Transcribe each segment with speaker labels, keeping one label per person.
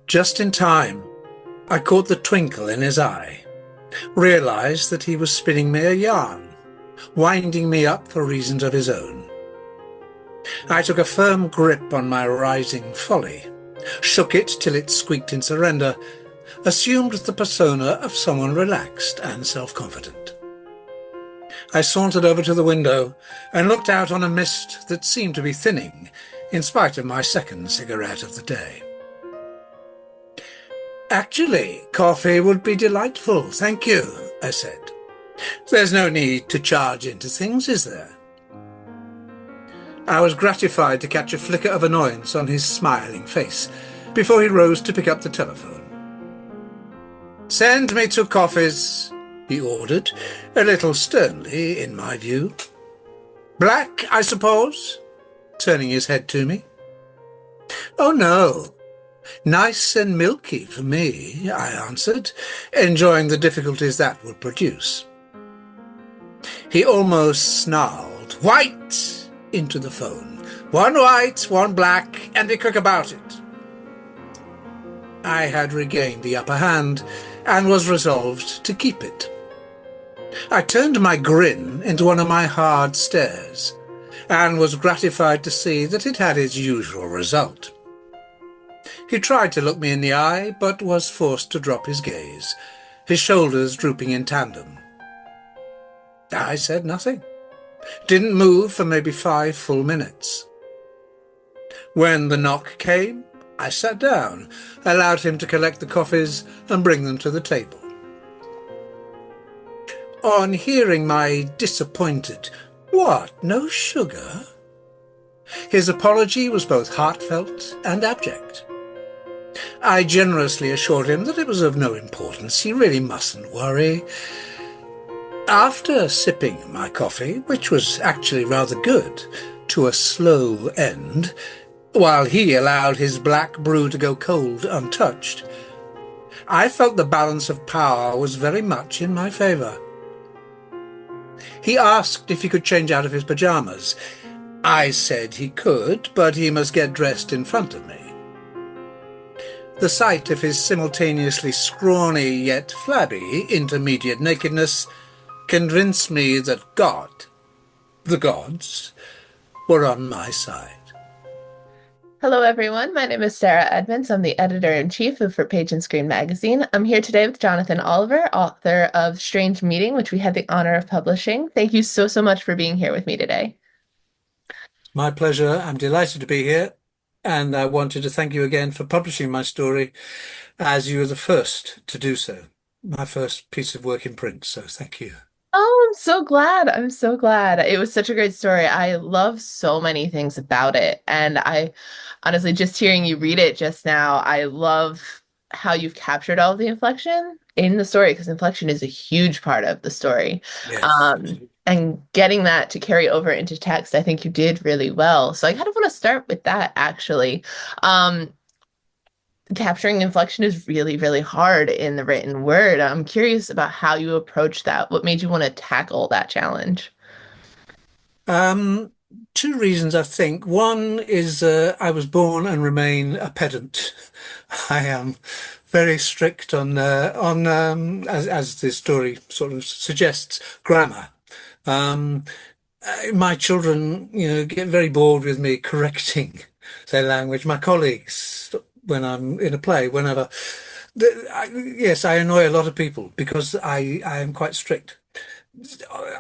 Speaker 1: Just in time, I caught the twinkle in his eye, realized that he was spinning me a yarn, winding me up for reasons of his own. I took a firm grip on my rising folly, shook it till it squeaked in surrender, assumed the persona of someone relaxed and self-confident. I sauntered over to the window and looked out on a mist that seemed to be thinning, in spite of my second cigarette of the day. "Actually, coffee would be delightful, thank you," I said. "There's no need to charge into things, is there?" I was gratified to catch a flicker of annoyance on his smiling face before he rose to pick up the telephone. "Send me 2 coffees," he ordered, a little sternly, in my view. "Black, I suppose?" turning his head to me. "Oh, no. Nice and milky for me," I answered, enjoying the difficulties that would produce. He almost snarled, "White!" into the phone. "1 white, 1 black, and be quick about it." I had regained the upper hand and was resolved to keep it. I turned my grin into one of my hard stares and was gratified to see that it had its usual result. He tried to look me in the eye, but was forced to drop his gaze, his shoulders drooping in tandem. I said nothing. Didn't move for maybe 5 full minutes. When the knock came, I sat down, allowed him to collect the coffees and bring them to the table. On hearing my disappointed, "What, no sugar?" his apology was both heartfelt and abject. I generously assured him that it was of no importance, he really mustn't worry. After sipping my coffee, which was actually rather good, to a slow end, while he allowed his black brew to go cold untouched, I felt the balance of power was very much in my favour. He asked if he could change out of his pyjamas. I said he could, but he must get dressed in front of me. The sight of his simultaneously scrawny yet flabby intermediate nakedness convinced me that God, the gods, were on my side.
Speaker 2: Hello, everyone. My name is Sarah Edmonds. I'm the editor-in-chief of For Page and Screen magazine. I'm here today with Jonathan Oliver, author of Strange Meeting, which we had the honor of publishing. Thank you so, so much for being here with me today.
Speaker 1: My pleasure. I'm delighted to be here, and I wanted to thank you again for publishing my story, as you were the first to do so. My first piece of work in print, so thank you.
Speaker 2: Oh, I'm so glad. I'm so glad. It was such a great story. I love so many things about it. And I honestly, just hearing you read it just now, I love how you've captured all of the inflection in the story, because inflection is a huge part of the story.
Speaker 1: Yes.
Speaker 2: And getting that to carry over into text, I think you did really well. So I kind of want to start with that, actually. Um, Capturing inflection is really, really hard in the written word. I'm curious about how you approach that. What made you want to tackle that challenge?
Speaker 1: Um, 2 reasons, I think. One is I was born and remain a pedant. I am very strict on as the story sort of suggests, grammar. Um, my children, get very bored with me correcting their language. My colleagues, when I'm in a play, whenever, yes, I annoy a lot of people because I am quite strict.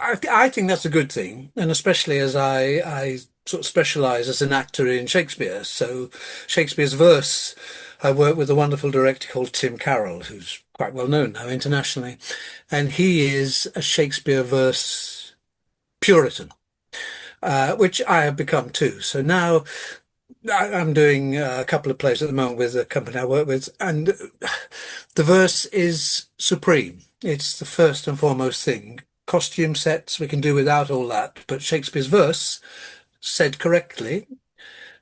Speaker 1: I think that's a good thing, and especially as I sort of specialize as an actor in Shakespeare. So Shakespeare's verse, I work with a wonderful director called Tim Carroll, who's quite well known now internationally, and he is a Shakespeare verse Puritan, which I have become too. So now I'm doing a couple of plays at the moment with a company I work with, and the verse is supreme. It's the first and foremost thing. Costume sets, we can do without all that, but Shakespeare's verse, said correctly,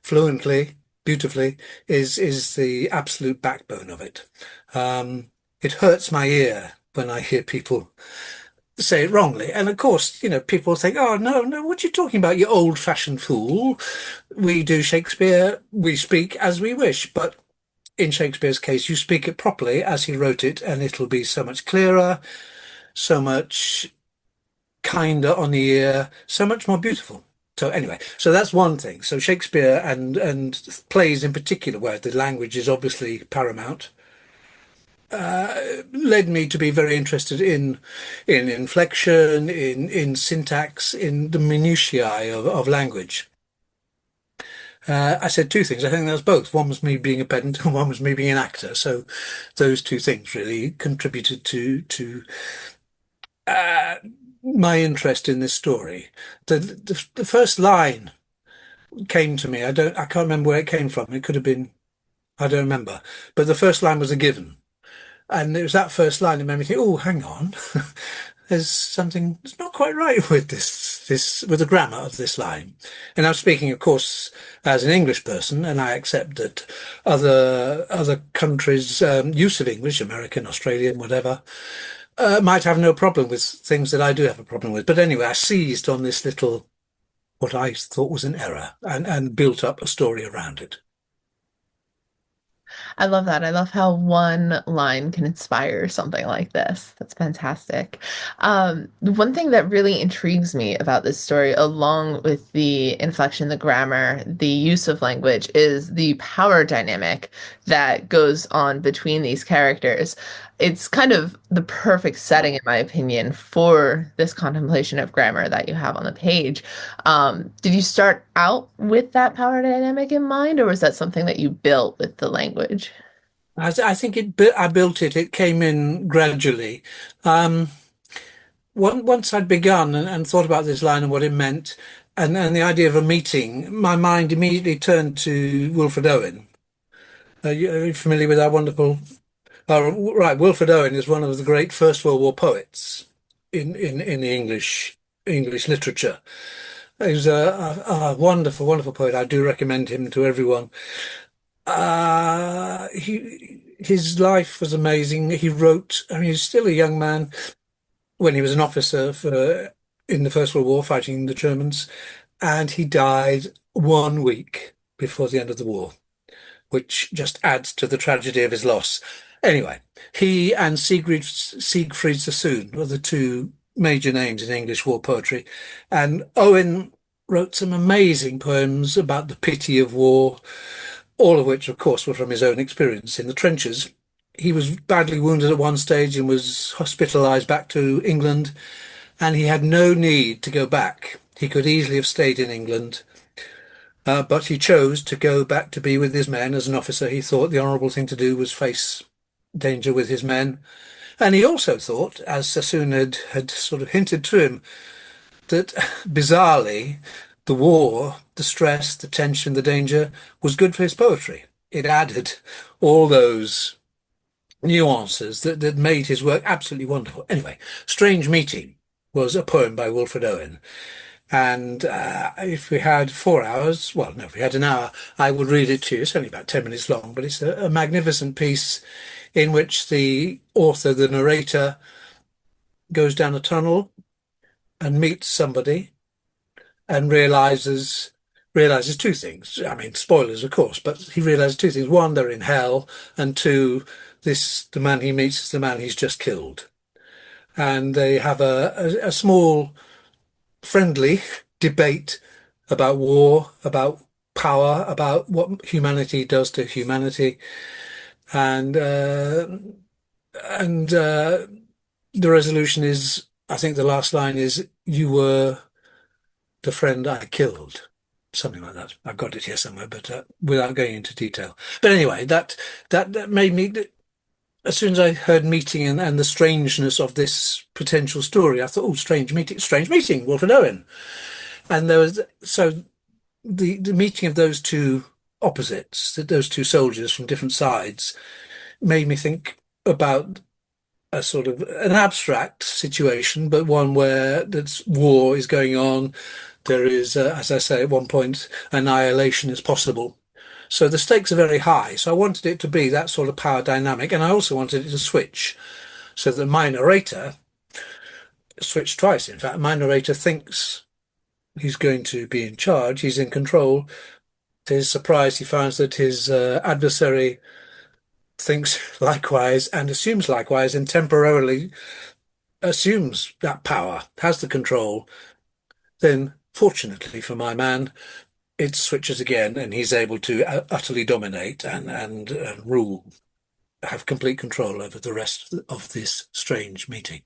Speaker 1: fluently, beautifully, is the absolute backbone of it. It hurts my ear when I hear people say it wrongly. And of course, people think, "Oh, no, no, what are you talking about, you old-fashioned fool? We do Shakespeare, we speak as we wish." But in Shakespeare's case, you speak it properly as he wrote it, and it'll be so much clearer, so much kinder on the ear, so much more beautiful. So anyway, so that's one thing. So Shakespeare and plays in particular, where the language is obviously paramount, led me to be very interested in inflection, in syntax, in the minutiae of language. I said two things. I think that was both. One was me being a pedant, and one was me being an actor. So those two things really contributed to uh, my interest in this story. The first line came to me. I can't remember where it came from. It could have been, I don't remember. But the first line was a given. And it was that first line that made me think, oh, hang on. There's something that's not quite right with with the grammar of this line. And I'm speaking, of course, as an English person, and I accept that other countries' use of English, American, Australian, whatever, might have no problem with things that I do have a problem with. But anyway, I seized on this little, what I thought was an error, and built up a story around it.
Speaker 2: I love that. I love how one line can inspire something like this. That's fantastic. One thing that really intrigues me about this story, along with the inflection, the grammar, the use of language, is the power dynamic that goes on between these characters. It's kind of the perfect setting, in my opinion, for this contemplation of grammar that you have on the page. Did you start out with that power dynamic in mind, or was that something that you built with the language?
Speaker 1: I think I built it. It came in gradually. Um, once I'd begun and thought about this line and what it meant, and the idea of a meeting, my mind immediately turned to Wilfred Owen. Are you familiar with that wonderful? Right, Wilfred Owen is one of the great First World War poets in the English literature. He's a wonderful, wonderful poet. I do recommend him to everyone. His life was amazing. He wrote. I mean, he's still a young man when he was an officer in the First World War fighting the Germans, and he died 1 week before the end of the war, which just adds to the tragedy of his loss. Anyway, he and Siegfried Sassoon were the two major names in English war poetry, and Owen wrote some amazing poems about the pity of war, all of which, of course, were from his own experience in the trenches. He was badly wounded at one stage and was hospitalized back to England, and he had no need to go back. He could easily have stayed in England, but he chose to go back to be with his men as an officer. He thought the honourable thing to do was face danger with his men. And he also thought, as Sassoon had sort of hinted to him, that bizarrely, the war, the stress, the tension, the danger was good for his poetry. It added all those nuances that made his work absolutely wonderful. Anyway, Strange Meeting was a poem by Wilfred Owen. And if we had 4 hours, well, no, if we had an hour, I would read it to you. It's only about 10 minutes long, but it's a magnificent piece in which the author, the narrator, goes down a tunnel and meets somebody and realizes two things. I mean, spoilers, of course, but he realizes two things. One, they're in hell, and two, the man he meets is the man he's just killed. And they have a small friendly debate about war, about power, about what humanity does to humanity, and uh, and the resolution is, I think the last line is, "You were the friend I killed." Something like that. I've got it here somewhere, but without going into detail. But anyway, that made me. As soon as I heard meeting and the strangeness of this potential story, I thought, oh, strange meeting, Wilfred Owen. And there was so the meeting of those two opposites, those two soldiers from different sides, made me think about a sort of an abstract situation, but one where that's war is going on. There is, as I say, at one point, annihilation is possible. So the stakes are very high. So I wanted it to be that sort of power dynamic, and I also wanted it to switch so that my narrator switched twice. In fact, my narrator thinks he's going to be in charge, he's in control. To his surprise, he finds that his adversary thinks likewise and assumes likewise and temporarily assumes that power, has the control, then fortunately for my man, it switches again and he's able to utterly dominate and rule, have complete control over the rest of this strange meeting.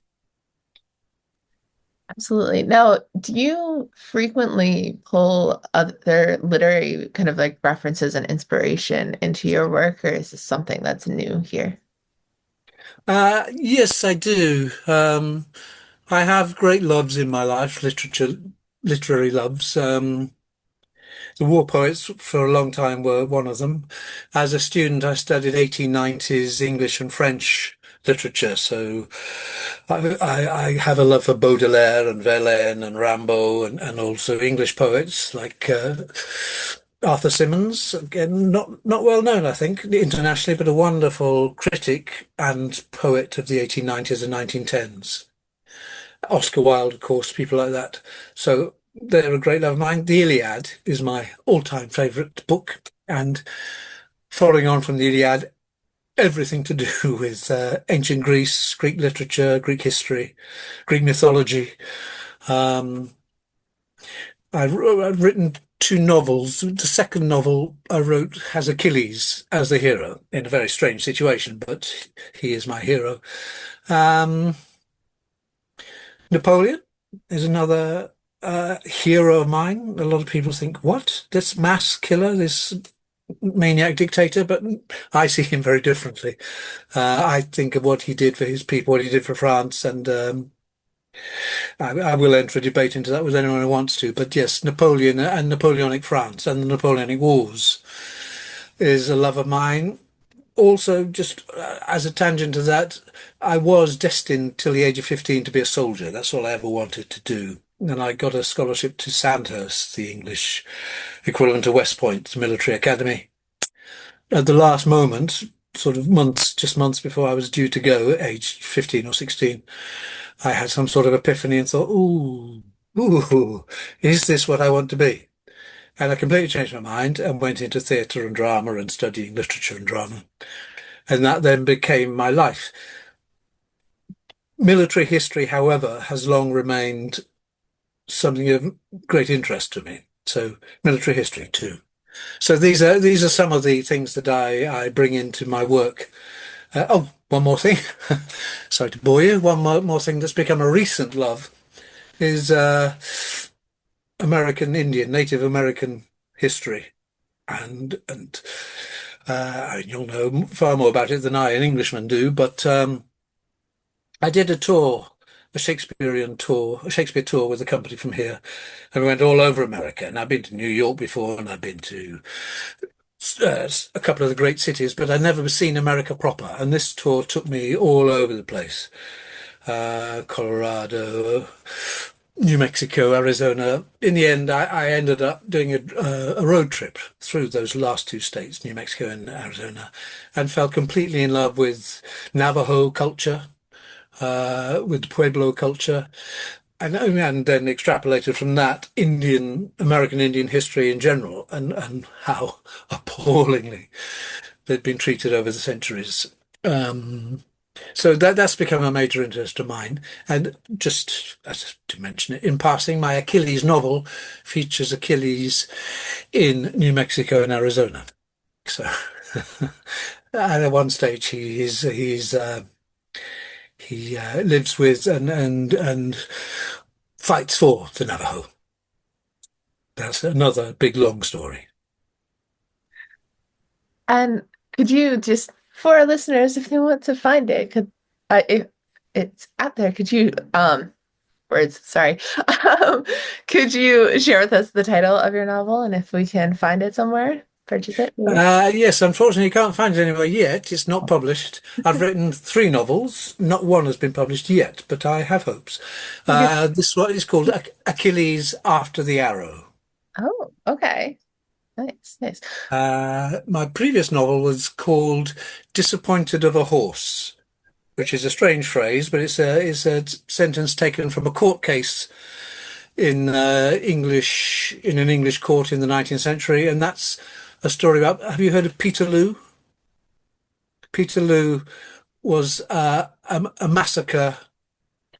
Speaker 2: Absolutely. Now, do you frequently pull other literary kind of like references and inspiration into your work, or is this something that's new here?
Speaker 1: Yes, I do. I have great loves in my life, literary loves. The war poets for a long time were one of them. As a student, I studied 1890s English and French literature, so I have a love for Baudelaire and Verlaine and Rimbaud and also English poets like Arthur Symonds. Again, not well known, I think, internationally, but a wonderful critic and poet of the 1890s and 1910s. Oscar Wilde, of course, people like that. So they're a great love of mine. The Iliad is my all-time favourite book, and following on from the Iliad, everything to do with ancient Greece, Greek literature, Greek history, Greek mythology. Um, I've written two novels. The second novel I wrote has Achilles as the hero in a very strange situation, but he is my hero. Um, Napoleon is another hero of mine. A lot of people think, what? This mass killer, this maniac dictator, but I see him very differently. I think of what he did for his people, what he did for France, and I will enter a debate into that with anyone who wants to. But yes, Napoleon and Napoleonic France and the Napoleonic Wars is a love of mine. Also, just as a tangent to that, I was destined till the age of 15 to be a soldier. That's all I ever wanted to do. And I got a scholarship to Sandhurst, the English equivalent to West Point Military Academy. At the last moment, sort of just months before I was due to go, aged 15 or 16, I had some sort of epiphany and thought, ooh, is this what I want to be? And I completely changed my mind and went into theatre and drama and studying literature and drama. And that then became my life. Military history, however, has long remained something of great interest to me. So military history too. So these are some of the things that I bring into my work. One more thing. Sorry to bore you. One more thing that's become a recent love is American Indian, Native American history, and you'll know far more about it than I, an Englishman, do. But I did a tour, a Shakespeare tour with a company from here, and we went all over America. And I've been to New York before, and I've been to a couple of the great cities, but I'd never seen America proper. And this tour took me all over the place. Colorado, New Mexico, Arizona. In the end, I ended up doing a road trip through those last two states, New Mexico and Arizona, and fell completely in love with Navajo culture, with Pueblo culture, and then extrapolated from that American Indian history in general, and how appallingly they'd been treated over the centuries. Um, so that's become a major interest of mine. And just as to mention it in passing, my Achilles novel features Achilles in New Mexico and Arizona. So at one stage he lives with and fights for the Navajo. That's another big long story.
Speaker 2: And could you just, for our listeners, if they want to find it, if it's out there, could you, words, sorry, um, could you share with us the title of your novel and if we can find it somewhere, purchase it, maybe?
Speaker 1: Yes, unfortunately, you can't find it anywhere yet. It's not published. I've written three novels. Not one has been published yet, but I have hopes.
Speaker 2: Okay.
Speaker 1: This one is called Achilles After the Arrow.
Speaker 2: Oh, okay. Nice, nice.
Speaker 1: My previous novel was called Disappointed of a Horse, which is a strange phrase, but it's a sentence taken from a court case in in an English court in the 19th century, and that's a story about. Have you heard of Peterloo? Peterloo was a massacre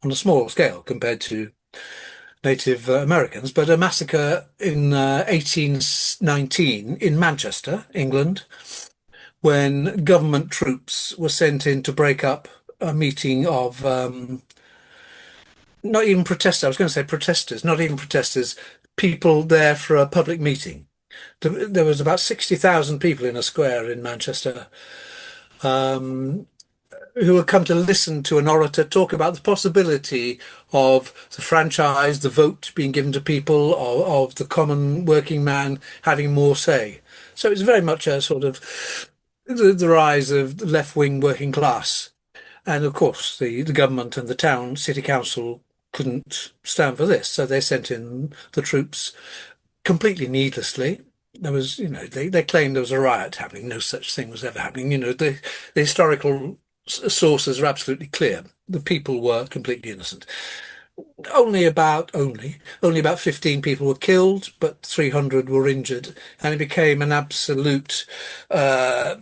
Speaker 1: on a small scale compared to Native Americans, but a massacre in 1819 in Manchester, England, when government troops were sent in to break up a meeting of not even protesters, I was going to say protesters, not even protesters, people there for a public meeting. There was about 60,000 people in a square in Manchester um, who had come to listen to an orator talk about the possibility of the franchise, the vote being given to people, of the common working man having more say. So it's very much a sort of the rise of the left-wing working class. And of course, the government and the town city council couldn't stand for this, so they sent in the troops completely needlessly. There was, they claimed there was a riot happening. No such thing was ever happening. The historical sources are absolutely clear. The people were completely innocent. Only about 15 people were killed, but 300 were injured, and it became an absolute uh,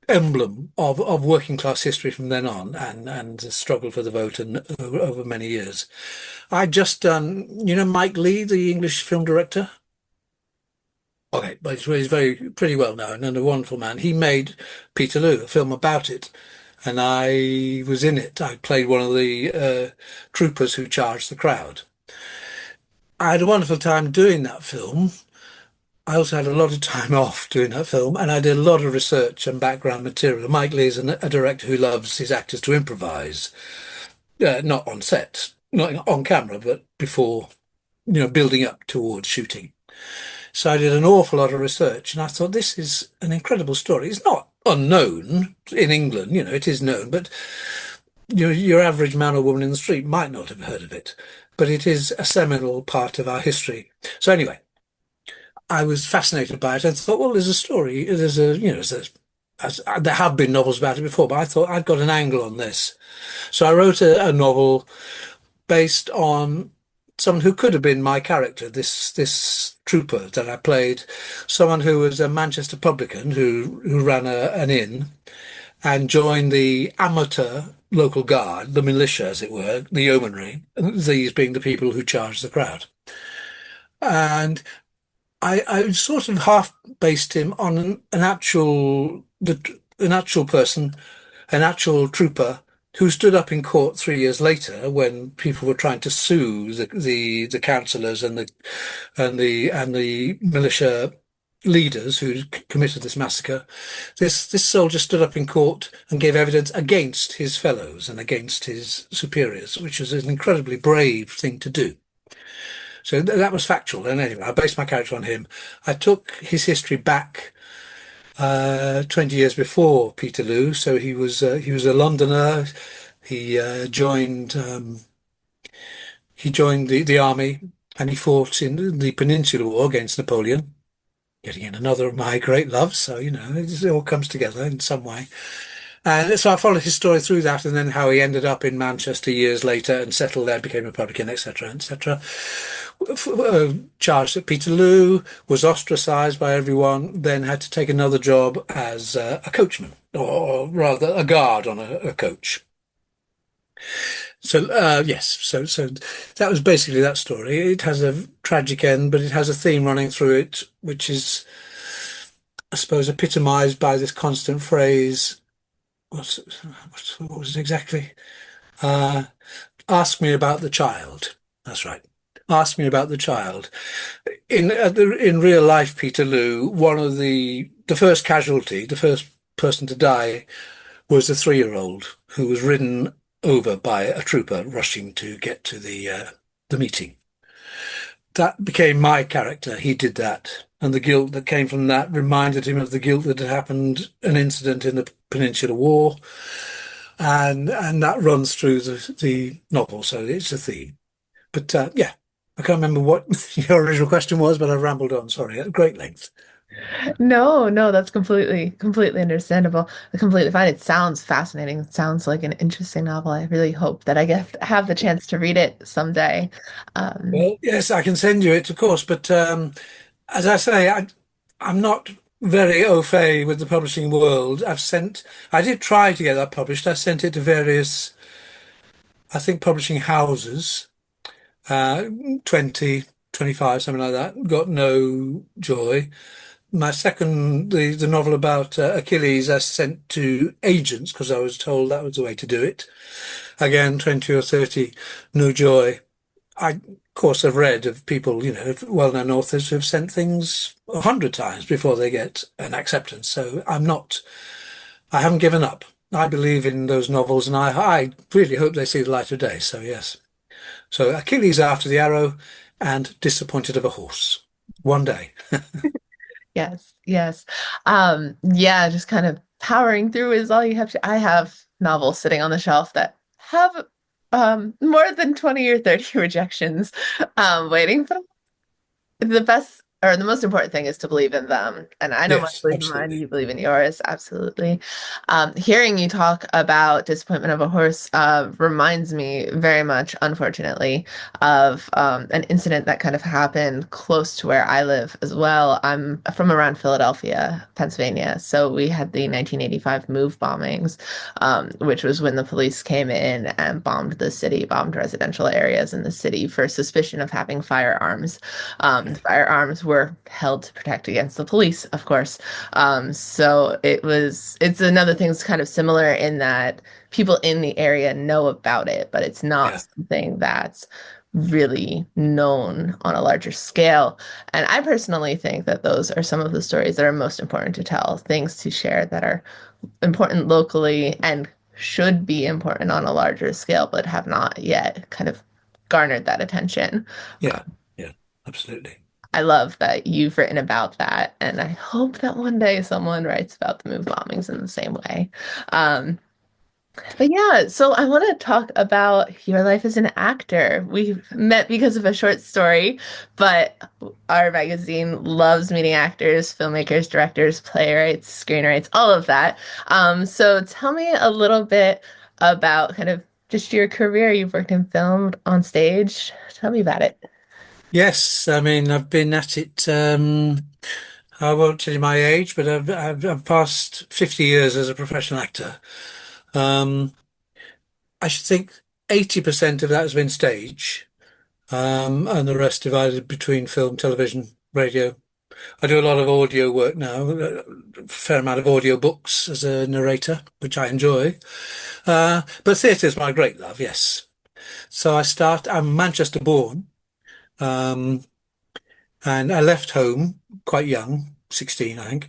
Speaker 1: emblem of working class history from then on, and the struggle for the vote and over many years. I just done, Mike Leigh, the English film director. Okay, but he's very pretty well known and a wonderful man. He made Peterloo, a film about it, and I was in it. I played one of the troopers who charged the crowd. I had a wonderful time doing that film. I also had a lot of time off doing that film, and I did a lot of research and background material. Mike Leigh is a director who loves his actors to improvise, not on set, not on camera, but before, building up towards shooting. So I did an awful lot of research, and I thought this is an incredible story. It's not unknown in England, it is known, but your average man or woman in the street might not have heard of it. But it is a seminal part of our history. So anyway, I was fascinated by it and thought, well, there's a story. There have been novels about it before, but I thought I'd got an angle on this. So I wrote a novel based on someone who could have been my character, this trooper that I played, someone who was a Manchester publican who ran an inn and joined the amateur local guard, the militia, as it were, the yeomanry, these being the people who charged the crowd. And I sort of half based him on an actual person, an actual trooper who stood up in court 3 years later when people were trying to sue the councillors and the militia leaders who committed this massacre. This soldier stood up in court and gave evidence against his fellows and against his superiors, which was an incredibly brave thing to do. So that was factual. And anyway, I based my character on him. I took his history back 20 years before Peterloo. So he was a Londoner. He joined the army, and he fought in the Peninsular War against Napoleon. Getting in another of my great loves. So it all comes together in some way. And so I followed his story through that, and then how he ended up in Manchester years later and settled there, became a Republican, etc., etc. Charged at Peterloo, was ostracised by everyone, then had to take another job as a coachman, or rather a guard on a coach. So yes, so that was basically that story. It has a tragic end, but it has a theme running through it, which is, I suppose, epitomised by this constant phrase. What was it exactly? Uh, Ask me about the child. That's right. Ask me about the child. In real life, Peterloo, one of the first casualty, the first person to die, was a 3-year-old who was ridden over by a trooper rushing to get to the meeting. That became my character. He did that. And the guilt that came from that reminded him of the guilt that had happened, an incident in the Peninsular War. And that runs through the novel, so it's a theme. But yeah, I can't remember what your original question was, but I rambled on, sorry, at great length.
Speaker 2: No, no, that's completely understandable. Completely fine. It sounds fascinating. It sounds like an interesting novel. I really hope that I get have the chance to read it someday. Um,
Speaker 1: Well, yes, I can send you it, of course, but as I say, I'm not. very au fait with the publishing world. I did try to get that published. I sent it to various, I think, publishing houses, uh, 20, 25, something like that. Got no joy. My second, the novel about Achilles, I sent to agents because I was told that was the way to do it. Again, 20 or 30, no joy. Of course, I've read of people, well-known authors who've sent things 100 times before they get an acceptance. So I haven't given up. I believe in those novels, and I really hope they see the light of day. So yes. So Achilles after the arrow, and disappointed of a horse. One day.
Speaker 2: Yes, yes. Yeah, just kind of powering through is all you have to. I have novels sitting on the shelf that have more than 20 or 30 rejections waiting, but the best or the most important thing is to believe in them. And I know I
Speaker 1: Yes,
Speaker 2: believe in mine,
Speaker 1: absolutely.
Speaker 2: you believe in yours, absolutely. Hearing you talk about Disappointment of a Horse reminds me very much, unfortunately, of an incident that kind of happened close to where I live as well. I'm from around Philadelphia, Pennsylvania. So we had the 1985 move bombings, which was when the police came in and bombed the city, bombed residential areas in the city for suspicion of having firearms. The firearms were held to protect against the police, of course. So it's another thing that's kind of similar in that people in the area know about it, but it's not
Speaker 1: Yeah,
Speaker 2: something that's really known on a larger scale. And I personally think that those are some of the stories that are most important to tell, things to share that are important locally and should be important on a larger scale, but have not yet kind of garnered that attention.
Speaker 1: yeah, yeah, absolutely.
Speaker 2: I love that you've written about that, and I hope that one day someone writes about the move bombings in the same way. Um, but yeah, so I want to talk about your life as an actor. We met because of a short story, but our magazine loves meeting actors, filmmakers, directors, playwrights, screenwrights, all of that. So tell me a little bit about kind of just your career. You've worked in film, on stage. Tell me about it.
Speaker 1: Yes, I mean I've been at it. I won't tell you my age, but I've passed 50 years as a professional actor. Um, I should think 80% of that has been stage, and the rest divided between film, television, radio. I do a lot of audio work now, a fair amount of audio books as a narrator, which I enjoy. But theatre is my great love, yes. I'm Manchester born, um, and I left home quite young, 16, I think.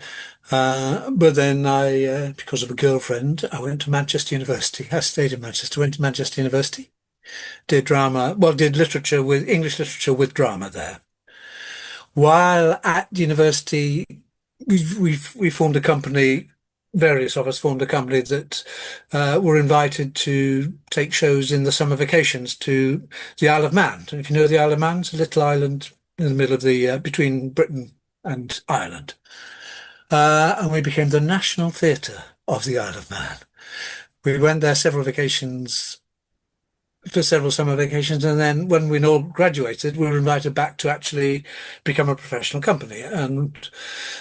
Speaker 1: But then because of a girlfriend, I went to Manchester University. I stayed in Manchester, went to Manchester University, did drama, well, did literature with English literature with drama there. While at university, we formed a company. Various of us formed a company that were invited to take shows in the summer vacations to the Isle of Man. And if you know the Isle of Man, it's a little island in the middle of the between Britain and Ireland. And we became the national theatre of the Isle of Man. We went there several vacations for several summer vacations, and then when we all graduated, we were invited back to actually become a professional company. And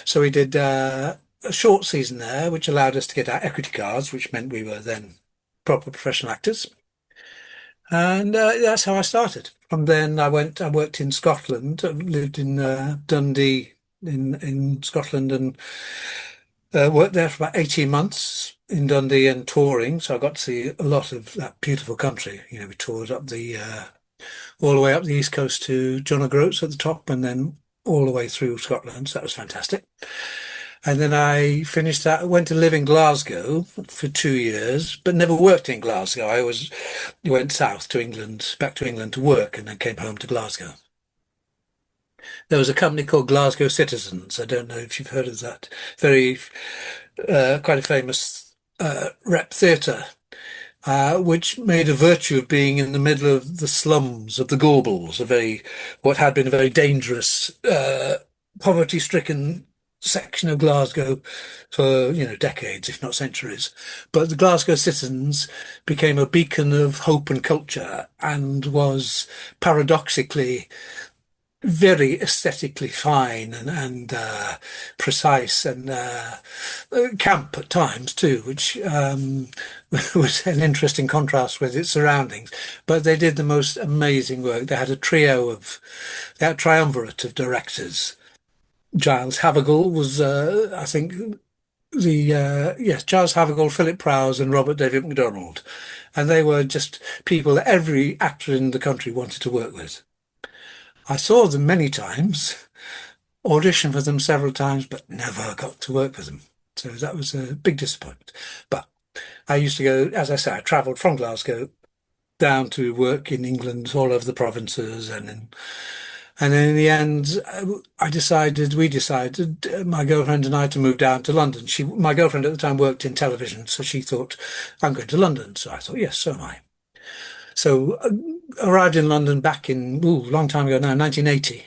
Speaker 1: so we did a short season there, which allowed us to get our equity cards, which meant we were then proper professional actors. And that's how I started. From then, I worked in Scotland, lived in Dundee in Scotland, and worked there for about 18 months in Dundee and touring. So I got to see a lot of that beautiful country. You know, we toured up all the way up the east coast to John O'Groats at the top, and then all the way through Scotland. So that was fantastic. And then I finished that, went to live in Glasgow for 2 years, but never worked in Glasgow. I always went south to England, back to England to work, and then came home to Glasgow. There was a company called Glasgow Citizens. I don't know if you've heard of that. Very, quite a famous rep theatre, which made a virtue of being in the middle of the slums of the Gorbals, what had been a very dangerous, poverty-stricken section of Glasgow for, decades, if not centuries. But the Glasgow Citizens became a beacon of hope and culture and was paradoxically very aesthetically fine and precise and camp at times too, which was an interesting contrast with its surroundings. But they did the most amazing work. They had a triumvirate of directors. Giles Havergal was, I think, yes, Giles Havergal, Philip Prowse, and Robert David MacDonald, and they were just people that every actor in the country wanted to work with. I saw them many times, auditioned for them several times, but never got to work with them. So that was a big disappointment. But I used to go, as I say, I travelled from Glasgow down to work in England, all over the provinces, and then in the end, we decided, my girlfriend and I, to move down to London. My girlfriend at the time worked in television, so she thought, I'm going to London. So I thought, yes, so am I. So arrived in London back in, long time ago now, 1980.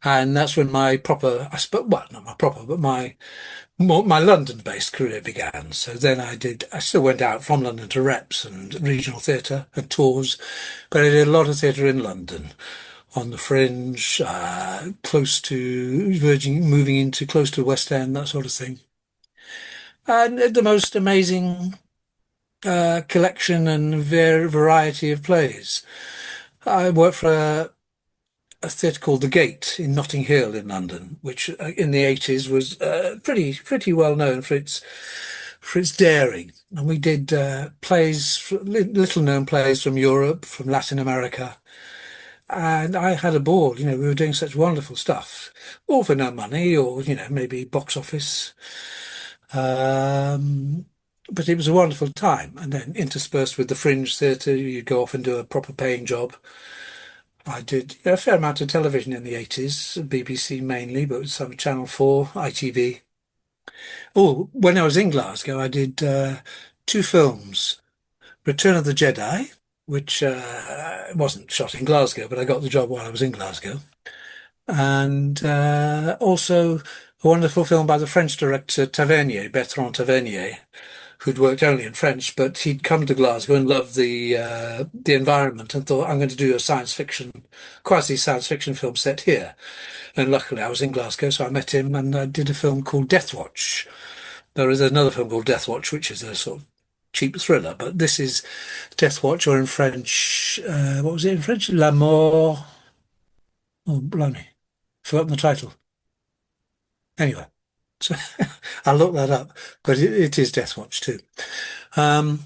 Speaker 1: And that's when my proper, well, not my proper, but my London-based career began. So then I still went out from London to reps and regional theatre and tours, but I did a lot of theatre in London, on the Fringe, close to moving into close to West End, that sort of thing. And the most amazing collection and variety of plays. I worked for a theatre called The Gate in Notting Hill in London, which in the 80s was pretty well known for its daring. And we did plays, little known plays from Europe, from Latin America. And I had a ball, we were doing such wonderful stuff, all for no money or, maybe box office. Um, but it was a wonderful time. And then interspersed with the Fringe Theatre, you'd go off and do a proper paying job. I did a fair amount of television in the 80s, BBC mainly, but some Channel 4, ITV. Oh, when I was in Glasgow, I did two films. Return of the Jedi, which wasn't shot in Glasgow, but I got the job while I was in Glasgow. And also a wonderful film by the French director Tavernier, Bertrand Tavernier, who'd worked only in French, but he'd come to Glasgow and loved the environment and thought, I'm going to do a quasi science fiction film set here. And luckily I was in Glasgow, so I met him and I did a film called Death Watch. There is another film called Death Watch, which is a sort of cheap thriller, but this is Death Watch, or in French, what was it in French? La Mort. Oh, blimey. Forgotten the title. Anyway, so I'll look that up, but it is Death Watch too. Um,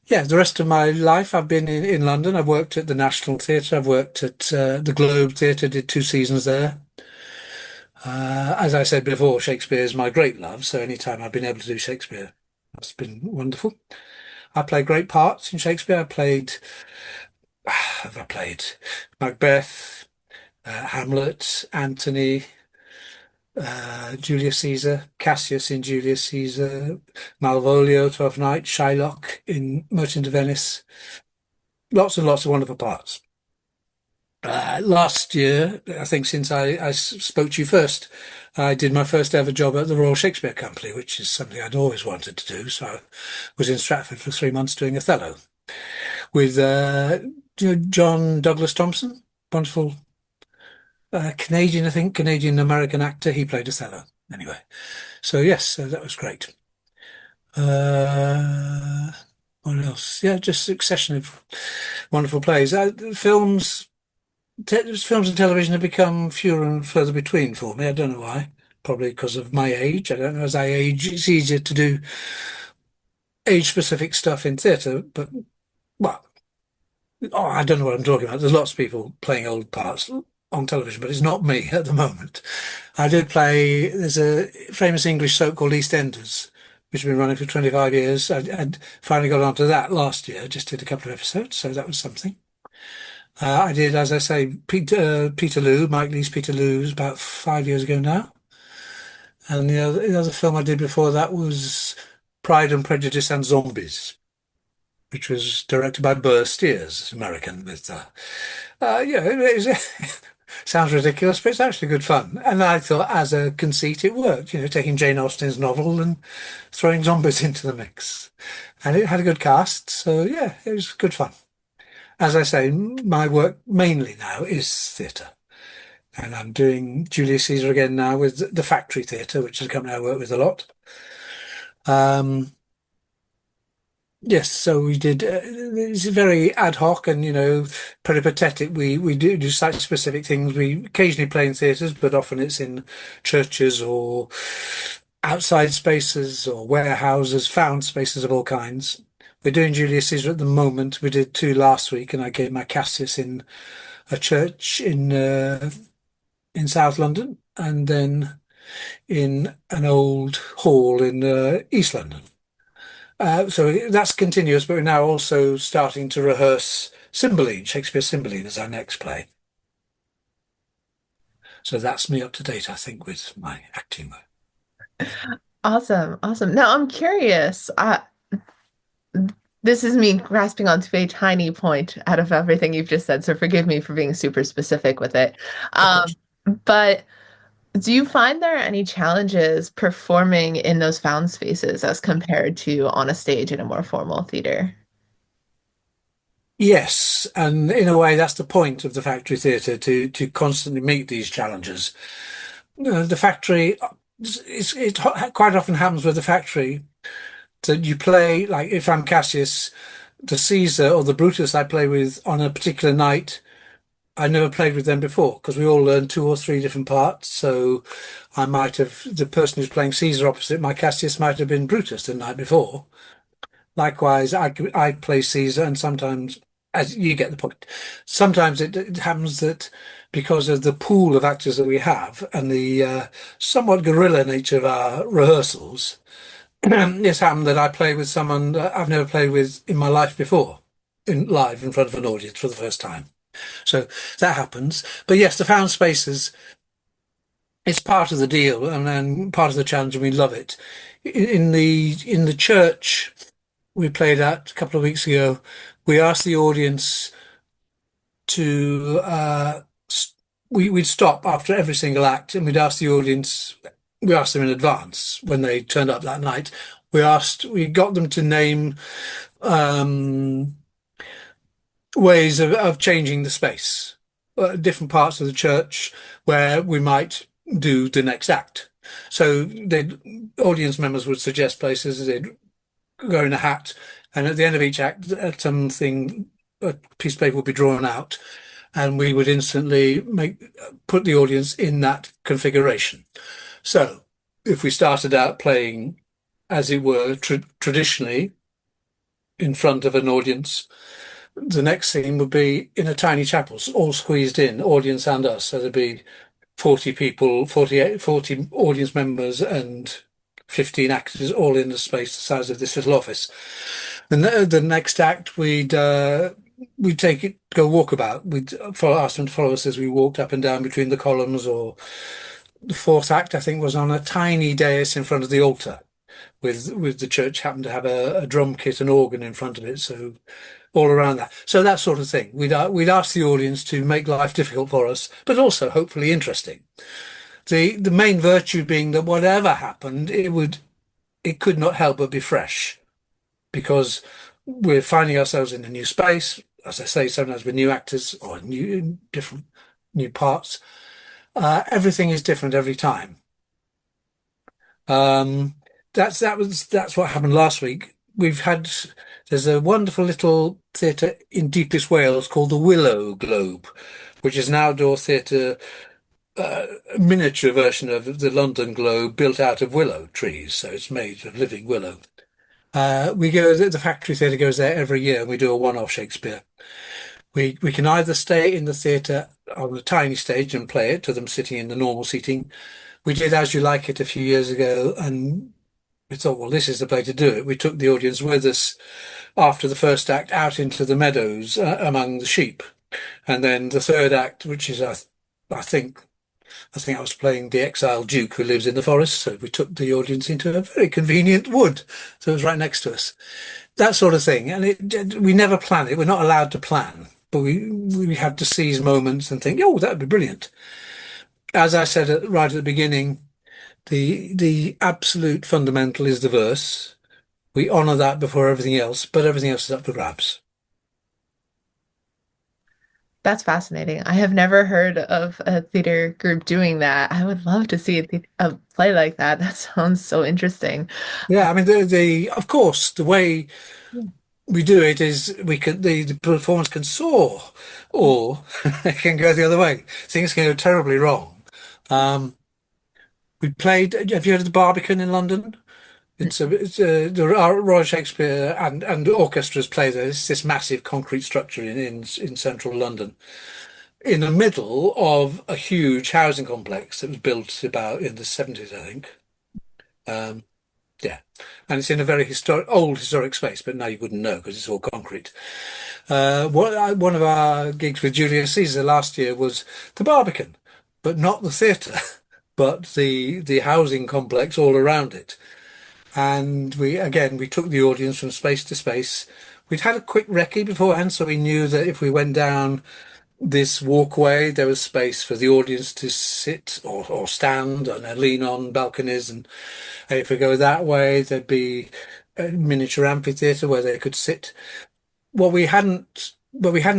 Speaker 1: yeah, the rest of my life I've been in London. I've worked at the National Theatre. I've worked at the Globe Theatre, did 2 seasons there. As I said before, Shakespeare is my great love, so anytime I've been able to do Shakespeare, that's been wonderful. I play great parts in Shakespeare. Have I played Macbeth, Hamlet, Antony, Julius Caesar, Cassius in Julius Caesar, Malvolio, Twelfth Night, Shylock in Merchant of Venice. Lots and lots of wonderful parts. Last year, I think since I spoke to you first, I did my first ever job at the Royal Shakespeare Company, which is something I'd always wanted to do. So I was in Stratford for 3 months doing Othello with John Douglas Thompson, wonderful Canadian, I think, Canadian-American actor. He played Othello. Anyway, so yes, so that was great. Uh, what else? Yeah, just succession of wonderful plays. Films and television have become fewer and further between for me. I don't know why. Probably because of my age. I don't know. As I age, it's easier to do age-specific stuff in theatre, but well, I don't know what I'm talking about. There's lots of people playing old parts on television, but it's not me at the moment. There's a famous English soap called EastEnders, which has been running for 25 years. I'd finally got onto that last year, just did a couple of episodes, so that was something. I did, as I say, Peterloo, Mike Lee's Peterloo, was about 5 years ago now. And the other film I did before that was Pride and Prejudice and Zombies, which was directed by Burr Steers, American, with sounds ridiculous, but it's actually good fun. And I thought, as a conceit, it worked. Taking Jane Austen's novel and throwing zombies into the mix, and it had a good cast. So yeah, it was good fun. as I say, my work mainly now is theatre. And I'm doing Julius Caesar again now with the Factory Theatre, which is a company I work with a lot. Um, yes, so we did. It's very ad hoc and peripatetic. We do site specific things. We occasionally play in theatres, but often it's in churches or outside spaces or warehouses, found spaces of all kinds. We're doing Julius Caesar at the moment. We did two last week, and I gave my Cassius in a church in South London, and then in an old hall in East London. So that's continuous, but we're now also starting to rehearse Cymbeline, Shakespeare's Cymbeline, as our next play. So that's me up to date, I think, with my acting work.
Speaker 2: Awesome, awesome. Now I'm curious. This is me grasping onto a tiny point out of everything you've just said, so forgive me for being super specific with it.
Speaker 1: Of
Speaker 2: Um,
Speaker 1: course.
Speaker 2: but do you find there are any challenges performing in those found spaces as compared to on a stage in a more formal theater?
Speaker 1: Yes, and in a way, that's the point of the factory theatre to constantly meet these challenges. The factory, it quite often happens with the factory that you play, like if I'm Cassius, the Caesar or the Brutus I play with on a particular night, I never played with them before because we all learned two or three different parts. So I might have, the person who's playing Caesar opposite my Cassius might have been Brutus the night before. Likewise, I play Caesar, and sometimes, as you get the point, sometimes it happens that because of the pool of actors that we have and the somewhat guerrilla nature of our rehearsals, it's happened that I play with someone that I've never played with in my life before, in live in front of an audience for the first time. So that happens. But yes, the found spaces, it's part of the deal and part of the challenge, and we love it. In the church we played at a couple of weeks ago, we asked the audience to we'd stop after every single act, and we'd ask the audience. We asked them in advance when they turned up that night. We got them to name um, ways of changing the space, different parts of the church where we might do the next act. So the audience members would suggest places. They'd go in a hat, and at the end of each act, a piece of paper would be drawn out, and we would instantly put the audience in that configuration. So if we started out playing, as it were, traditionally in front of an audience, the next scene would be in a tiny chapel, all squeezed in, audience and us. So there'd be 40 people, 40 audience members and 15 actors all in the space the size of this little office. The next act, we'd take it, go walkabout. Ask them to follow us as we walked up and down between the columns. Or the fourth act, I think, was on a tiny dais in front of the altar, with the church happened to have a drum kit and organ in front of it, so all around that. So that sort of thing. We'd ask the audience to make life difficult for us, but also hopefully interesting. The main virtue being that whatever happened, it could not help but be fresh because we're finding ourselves in a new space. As I say, sometimes with new actors or different new parts. Everything is different every time. Um, that's what happened last week. There's a wonderful little theatre in deepest Wales called the Willow Globe, which is an outdoor theatre, a miniature version of the London Globe built out of willow trees. So it's made of living willow. The Factory Theatre goes there every year, and we do a one-off Shakespeare. We can either stay in the theatre on a tiny stage and play it to them sitting in the normal seating. We did As You Like It a few years ago, and we thought, well, this is the play to do it. We took the audience with us after the first act out into the meadows among the sheep, and then the third act, which is I think I was playing the exiled duke who lives in the forest. So we took the audience into a very convenient wood, so it was right next to us. That sort of thing, and we never plan it. We're not allowed to plan, but we had to seize moments and think, oh, that would be brilliant. As I said right at the beginning, the absolute fundamental is the verse. We honour that before everything else, but everything else is up for grabs.
Speaker 2: That's fascinating. I have never heard of a theater group doing that. I would love to see a play like that. That sounds so interesting.
Speaker 1: Yeah, I mean the of course the way we do it is we can the performance can soar or it can go the other way. Things can go terribly wrong. Um, we played. Have you heard of the Barbican in London? The Royal Shakespeare and orchestras play there. It's this massive concrete structure in central London, in the middle of a huge housing complex that was built about in the 70s, I think. Um, yeah, and it's in a very old historic space, but now you wouldn't know because it's all concrete. One of our gigs with Julius Caesar last year was the Barbican, but not the theatre, but the housing complex all around it. And we took the audience from space to space. We'd had a quick recce beforehand, so we knew that if we went down this walkway, there was space for the audience to sit or stand and lean on balconies. And if we go that way, there'd be a miniature amphitheatre where they could sit. Well, we hadn't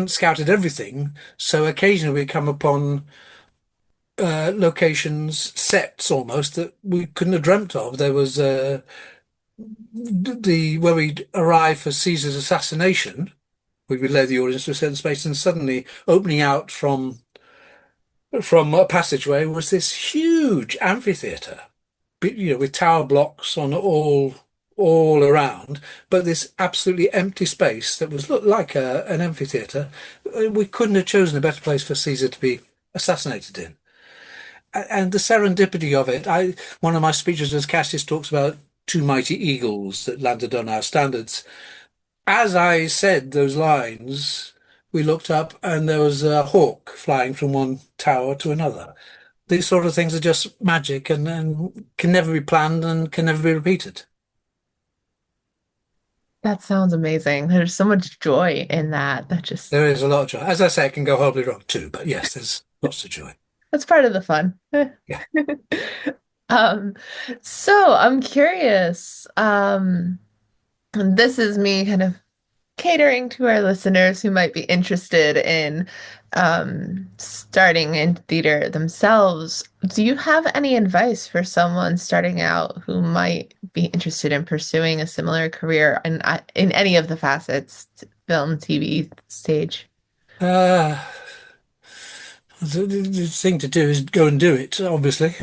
Speaker 1: scouted everything, so occasionally we come upon locations, sets almost that we couldn't have dreamt of. There was the where we'd arrive for Caesar's assassination. We would led the audience to a certain space, and suddenly opening out from a passageway was this huge amphitheatre, with tower blocks on all around, but this absolutely empty space that was looked like an amphitheatre. We couldn't have chosen a better place for Caesar to be assassinated in. And the serendipity of it, one of my speeches as Cassius talks about two mighty eagles that landed on our standards. As I said those lines, we looked up and there was a hawk flying from one tower to another. These sort of things are just magic and can never be planned and can never be repeated.
Speaker 2: That sounds amazing. There's so much joy in that. That just
Speaker 1: There is a lot of joy. As I say, it can go horribly wrong too, but yes, there's lots of joy.
Speaker 2: that's part of the fun.
Speaker 1: Yeah.
Speaker 2: Um, so I'm curious. This is me kind of catering to our listeners who might be interested in starting in theater themselves. Do you have any advice for someone starting out who might be interested in pursuing a similar career in any of the facets, film, TV, stage?
Speaker 1: Uh, the thing to do is go and do it, obviously.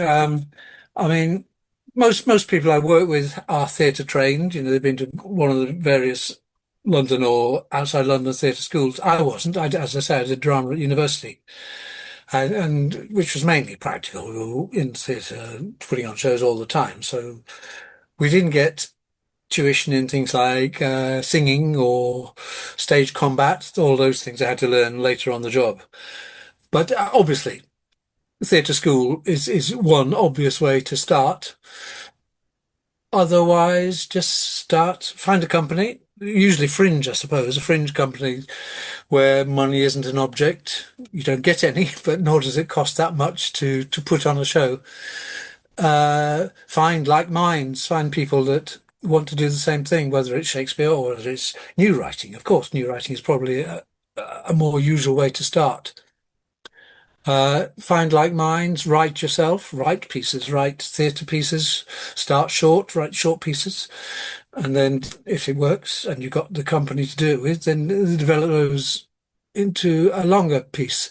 Speaker 1: I mean, most people I work with are theatre trained. They've been to one of the various London or outside London theatre schools. I wasn't. As I said, I did drama at university, and which was mainly practical. We were in theatre, putting on shows all the time. So we didn't get tuition in things like singing or stage combat. All those things I had to learn later on the job. But obviously, theatre school is one obvious way to start. Otherwise, just find a company, usually fringe, I suppose, a fringe company where money isn't an object. You don't get any, but nor does it cost that much to put on a show. Find like minds, find people that want to do the same thing, whether it's Shakespeare or whether it's new writing. Of course, new writing is probably a more usual way to start. Find like minds, write yourself, write pieces, write theatre pieces, start short, write short pieces. And then if it works and you've got the company to do it with, then develop those into a longer piece.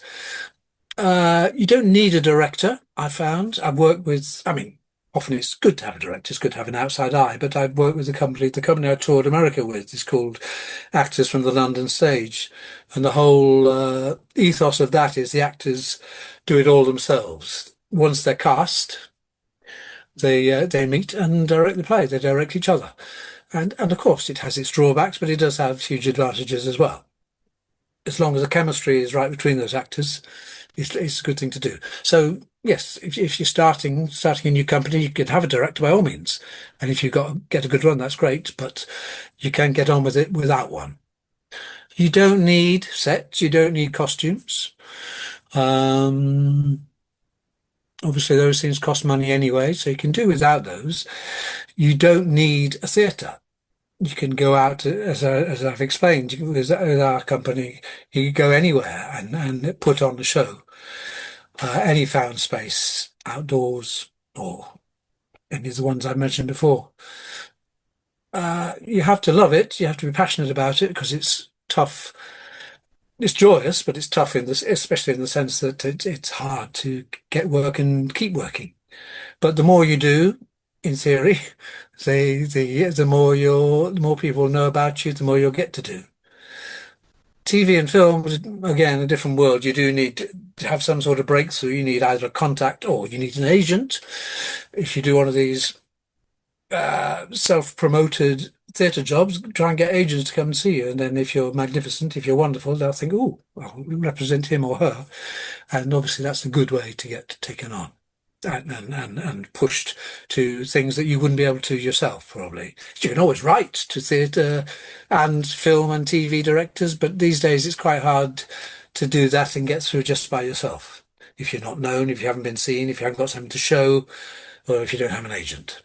Speaker 1: You don't need a director, I found. I've worked with, I mean, often it's good to have a director, it's good to have an outside eye, but I've worked with the company I toured America with is called Actors from the London Stage. And the whole ethos of that is the actors do it all themselves. Once they're cast, they meet and direct the play, they direct each other. And of course, it has its drawbacks, but it does have huge advantages as well. As long as the chemistry is right between those actors, it's a good thing to do. So yes, if you're starting a new company, you can have a director by all means, and if you get a good run, that's great. But you can get on with it without one. You don't need sets, you don't need costumes. Um, Obviously, those things cost money anyway, so you can do without those. You don't need a theatre. You can go out as I've explained with our company. You can go anywhere and put on the show, any found space, outdoors or any of the ones I mentioned before. You have to love it. You have to be passionate about it because it's tough. It's joyous, but it's tough in this, especially in the sense that it's hard to get work and keep working. But the more you do, in theory, the more people know about you, the more you'll get to do. TV and film is again a different world. You do need to have some sort of breakthrough. You need either a contact or you need an agent. If you do one of these self-promoted theatre jobs, try and get agents to come and see you. And then if you're magnificent, if you're wonderful, they'll think, oh, I'll represent him or her. And obviously that's a good way to get taken on and pushed to things that you wouldn't be able to yourself, probably. You can always write to theatre and film and TV directors, but these days it's quite hard to do that and get through just by yourself. If you're not known, if you haven't been seen, if you haven't got something to show, or if you don't have an agent.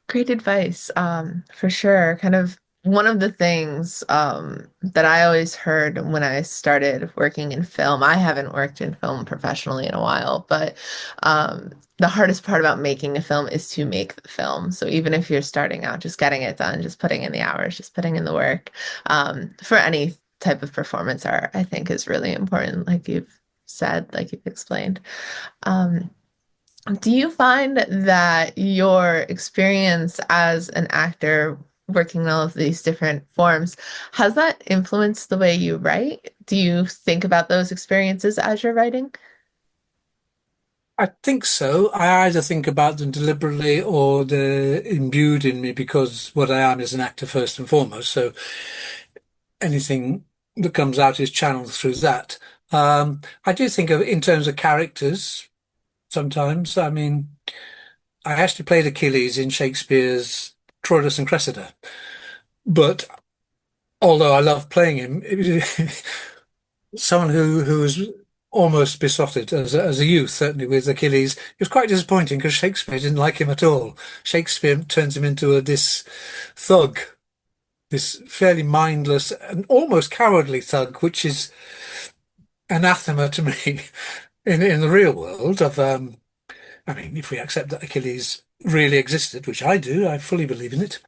Speaker 2: Great advice, for sure. Kind of one of the things that I always heard when I started working in film, I haven't worked in film professionally in a while, but the hardest part about making a film is to make the film. So even if you're starting out, just getting it done, just putting in the hours, just putting in the work, for any type of performance art, I think is really important, like you've said, like you've explained. Um, do you find that your experience as an actor working in all of these different forms, has that influenced the way you write? Do you think about those experiences as you're writing?
Speaker 1: I think so. I either think about them deliberately or they're imbued in me because what I am is an actor first and foremost. So anything that comes out is channeled through that. I do think of in terms of characters sometimes. I mean, I actually played Achilles in Shakespeare's Troilus and Cressida, but although I love playing him, someone who was almost besotted as a youth, certainly with Achilles, it was quite disappointing because Shakespeare didn't like him at all. Shakespeare turns him into this thug, this fairly mindless and almost cowardly thug, which is anathema to me in the real world of I mean, if we accept that Achilles really existed, which I do, I fully believe in it.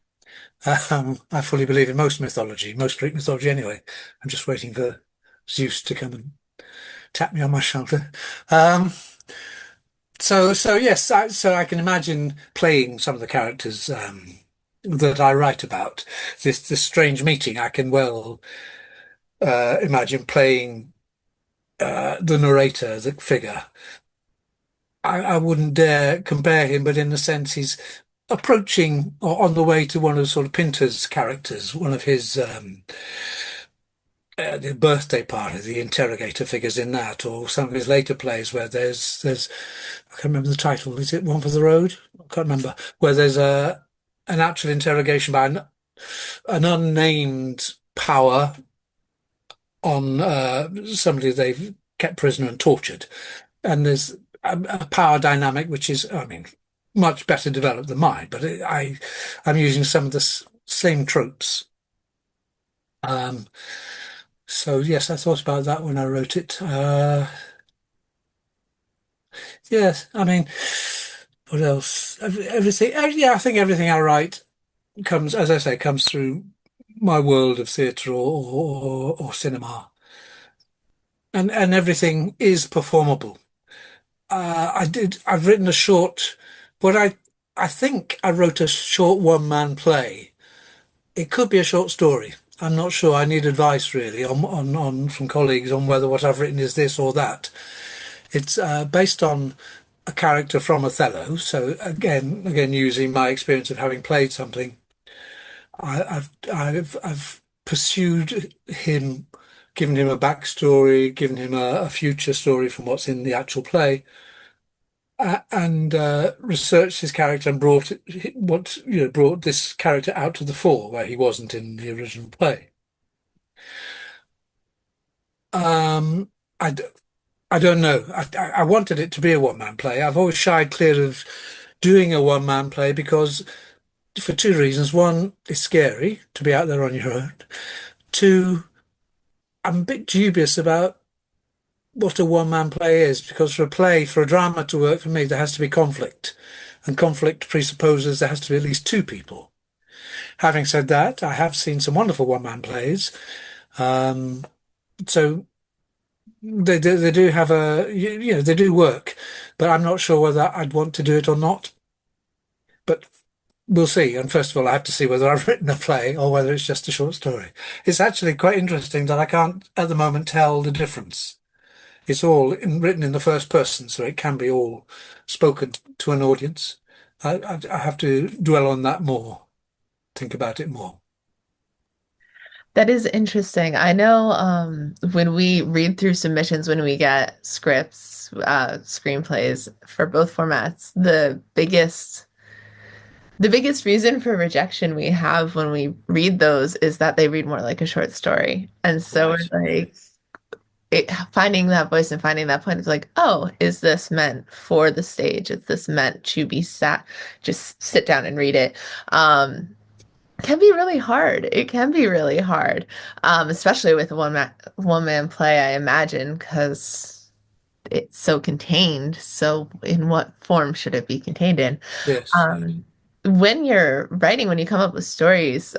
Speaker 1: I fully believe in most mythology, most Greek mythology anyway. I'm just waiting for Zeus to come and tap me on my shoulder. Um, so yes, so I can imagine playing some of the characters that I write about. This strange meeting, I can well imagine playing the narrator, the figure. I wouldn't dare compare him, but in a sense, he's approaching or on the way to one of sort of Pinter's characters, one of his the birthday party, the interrogator figures in that, or some of his later plays where there's I can't remember the title. Is it One for the Road? I can't remember. Where there's a an actual interrogation by an unnamed power on somebody they've kept prisoner and tortured, and there's a power dynamic which is, I mean, much better developed than mine, but I'm using some of the same tropes. Um, so yes, I thought about that when I wrote it. Yes, I mean, what else? Everything. Yeah, I think everything I write comes, as I say, comes through my world of theatre or cinema, and everything is performable. I've written a short, but I think I wrote a short one-man play. It could be a short story. I'm not sure. I need advice really on from colleagues on whether what I've written is this or that. It's based on a character from Othello. So again, using my experience of having played something, I've pursued him, given him a backstory, given him a future story from what's in the actual play, and researched his character and brought this character out to the fore where he wasn't in the original play. Um, I, d- I don't know. I wanted it to be a one-man play. I've always shied clear of doing a one-man play because for two reasons. One, it's scary to be out there on your own. Two, I'm a bit dubious about what a one-man play is, because for a drama to work for me, there has to be conflict. And conflict presupposes there has to be at least two people. Having said that, I have seen some wonderful one-man plays. Um, so they do have they do work, but I'm not sure whether I'd want to do it or not. But we'll see. And first of all, I have to see whether I've written a play or whether it's just a short story. It's actually quite interesting that I can't at the moment tell the difference. It's all written in the first person, so it can be all spoken to an audience. I have to dwell on that more, think about it more.
Speaker 2: That is interesting. I know when we read through submissions, when we get scripts, screenplays for both formats, the biggest reason for rejection we have when we read those is that they read more like a short story. And so we're
Speaker 1: Right.
Speaker 2: like finding that voice and finding that point is like, oh, is this meant for the stage? Is this meant to be sat, just sit down and read it? Can be really hard. It can be really hard, especially with a one man play, I imagine, because it's so contained. So, in what form should it be contained in?
Speaker 1: Yes. Yes.
Speaker 2: Um, when you're writing, when you come up with stories,